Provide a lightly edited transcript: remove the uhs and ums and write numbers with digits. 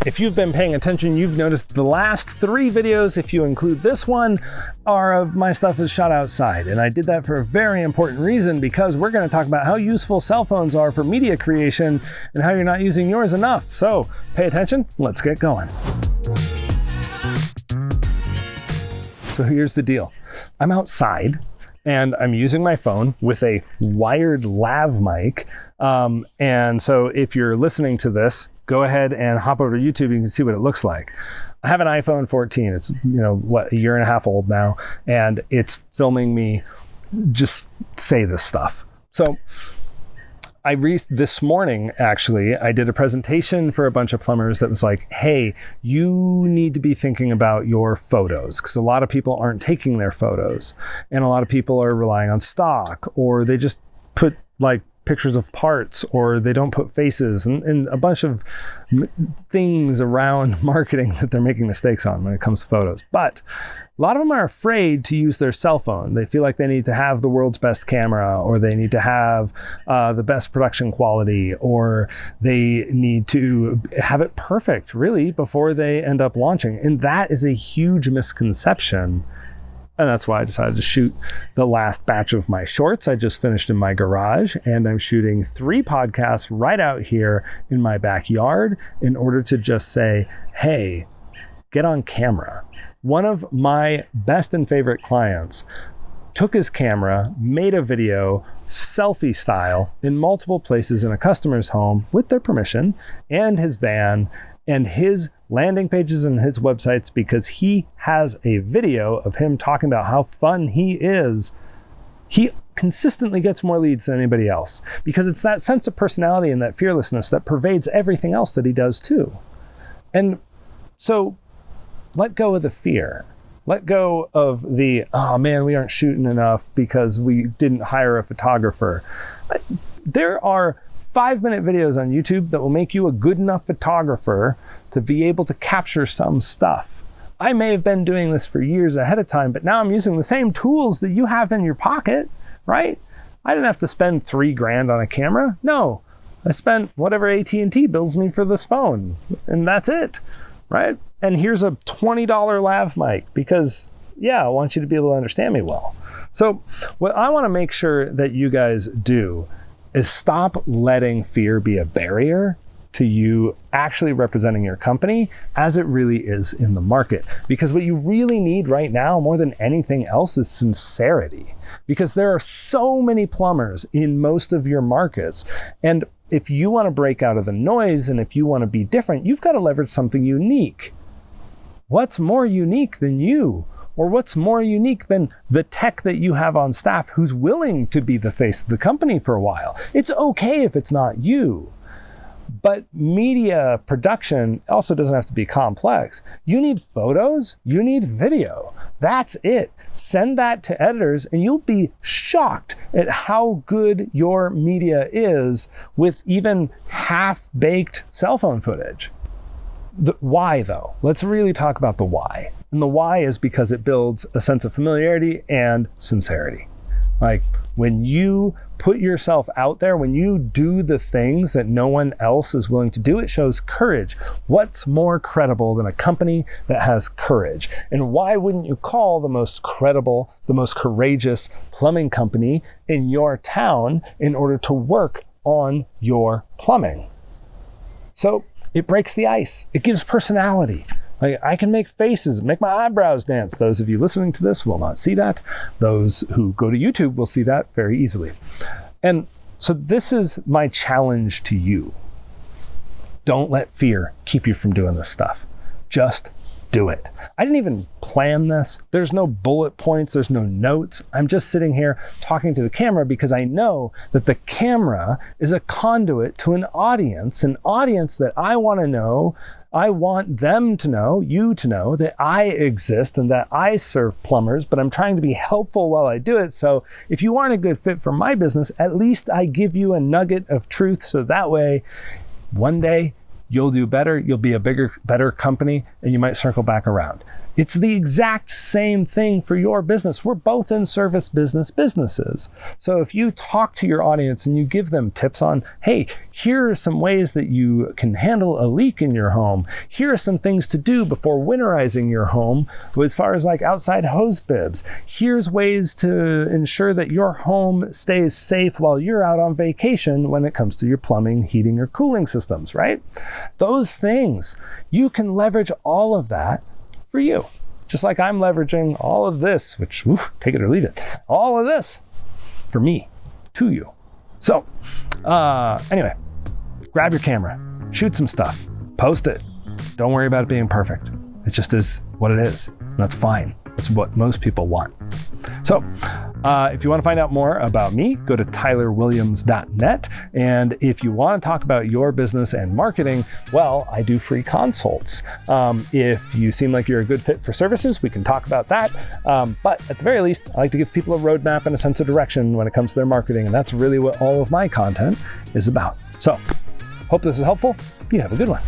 If you've been paying attention, you've noticed the last 3 videos, if you include this one, are of my stuff is shot outside. And I did that for a very important reason, because we're going to talk about how useful cell phones are for media creation and how you're not using yours enough. So pay attention, let's get going. So here's the deal. I'm outside and I'm using my phone with a wired lav mic. And so if you're listening to this, go ahead and hop over to YouTube. You can see what it looks like. I have an iPhone 14. It's, a year and a half old now, and it's filming me just say this stuff. So this morning, actually, I did a presentation for a bunch of plumbers that was like, hey, you need to be thinking about your photos, because a lot of people aren't taking their photos, and a lot of people are relying on stock, or they just put like pictures of parts, or they don't put faces, and a bunch of things around marketing that they're making mistakes on when it comes to photos. But a lot of them are afraid to use their cell phone. They feel like they need to have the world's best camera, or they need to have the best production quality, or they need to have it perfect, really, before they end up launching. And that is a huge misconception. And that's why I decided to shoot the last batch of my shorts. I just finished in my garage, and I'm shooting 3 podcasts right out here in my backyard in order to just say, hey, get on camera. One of my best and favorite clients took his camera, made a video, selfie style, in multiple places in a customer's home with their permission, and his van, and his landing pages and his websites, because he has a video of him talking about how fun he is. He consistently gets more leads than anybody else, because it's that sense of personality and that fearlessness that pervades everything else that he does too. And so let go of the fear. Let go of the, oh man, we aren't shooting enough because we didn't hire a photographer. There are 5-minute videos on YouTube that will make you a good enough photographer to be able to capture some stuff. I may have been doing this for years ahead of time, but now I'm using the same tools that you have in your pocket, right? I didn't have to spend $3,000 on a camera. No, I spent whatever AT&T bills me for this phone, and that's it, right? And here's a $20 lav mic, because I want you to be able to understand me well. So what I want to make sure that you guys do is stop letting fear be a barrier to you actually representing your company as it really is in the market. Because what you really need right now, more than anything else, is sincerity. Because there are so many plumbers in most of your markets. And if you want to break out of the noise, and if you want to be different, you've got to leverage something unique. What's more unique than you? Or what's more unique than the tech that you have on staff who's willing to be the face of the company for a while? It's okay if it's not you. But media production also doesn't have to be complex. You need photos, you need video. That's it. Send that to editors and you'll be shocked at how good your media is with even half-baked cell phone footage. The why, though? Let's really talk about the why. And the why is because it builds a sense of familiarity and sincerity. Like, when you put yourself out there, when you do the things that no one else is willing to do, it shows courage. What's more credible than a company that has courage? And why wouldn't you call the most credible, the most courageous plumbing company in your town in order to work on your plumbing? So it breaks the ice. It gives personality. Like, I can make faces, make my eyebrows dance. Those of you listening to this will not see that. Those who go to YouTube will see that very easily. And so this is my challenge to you. Don't let fear keep you from doing this stuff. Just do it. I didn't even plan this. There's no bullet points. There's no notes. I'm just sitting here talking to the camera because I know that the camera is a conduit to an audience that I want to know. I want them to know, you to know, that I exist and that I serve plumbers, but I'm trying to be helpful while I do it. So if you aren't a good fit for my business, at least I give you a nugget of truth, so that way one day you'll do better, you'll be a better company, and you might circle back around. It's the exact same thing for your business. We're both in service businesses. So if you talk to your audience and you give them tips on, hey, here are some ways that you can handle a leak in your home. Here are some things to do before winterizing your home as far as like outside hose bibs. Here's ways to ensure that your home stays safe while you're out on vacation when it comes to your plumbing, heating, or cooling systems, right? Those things, you can leverage all of that for you. Just like I'm leveraging all of this, which, take it or leave it, all of this for me, to you. So, anyway, grab your camera, shoot some stuff, post it. Don't worry about it being perfect. It just is what it is. And that's fine. That's what most people want. So, if you want to find out more about me, go to tylerwilliams.net. And if you want to talk about your business and marketing, well, I do free consults. If you seem like you're a good fit for services, we can talk about that. But at the very least, I like to give people a roadmap and a sense of direction when it comes to their marketing. And that's really what all of my content is about. So, hope this is helpful. You have a good one.